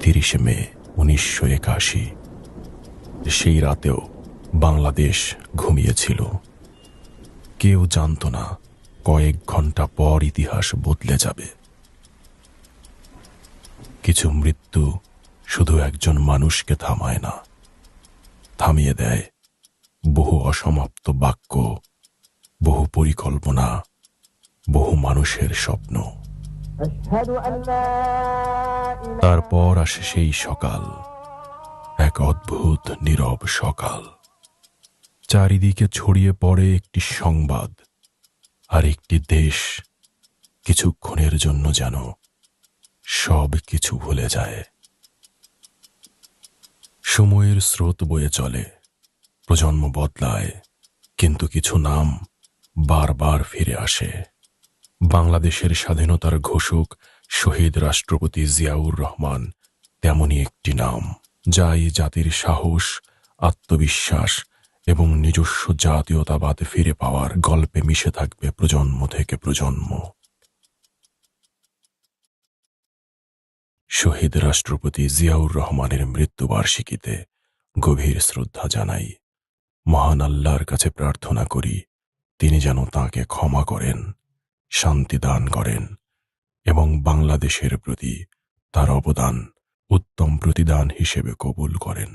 30 মে 1981। সেই রাতেও বাংলাদেশ ঘুমিয়েছিল। কেউ জানত না কয়েক ঘন্টা পর ইতিহাস বদলে যাবে। কিছু মৃত্যু শুধু একজন মানুষকে থামায় না, থামিয়ে দেয় বহু অসমাপ্ত বাক্য, বহু পরিকল্পনা, বহু মানুষের স্বপ্ন। তারপর আসে সেই সকাল, এক অদ্ভুত নীরব সকাল। চারিদিকে ছড়িয়ে পড়ে একটি সংবাদ, আর একটি দেশ কিছুক্ষণের জন্য যেন সব কিছু ভুলে যায়। সময়ের স্রোত বয়ে চলে, প্রজন্ম বদলায়, কিন্তু কিছু নাম বারবার ফিরে আসে। বাংলাদেশের স্বাধীনতার ঘোষক শহীদ রাষ্ট্রপতি জিয়াউর রহমান তেমনই একটি নাম, যা এই জাতির সাহস, আত্মবিশ্বাস এবং নিজস্ব জাতীয়তাবাদ ফিরে পাওয়ার গল্পে মিশে থাকবে প্রজন্ম থেকে প্রজন্ম। শহীদ রাষ্ট্রপতি জিয়াউর রহমানের মৃত্যুবার্ষিকীতে গভীর শ্রদ্ধা জানাই। মহান আল্লাহর কাছে প্রার্থনা করি তিনি যেন তাঁকে ক্ষমা করেন, শান্তি দান করেন এবং বাংলাদেশের প্রতি তার অবদান উত্তম প্রতিদান হিসেবে কবুল করেন।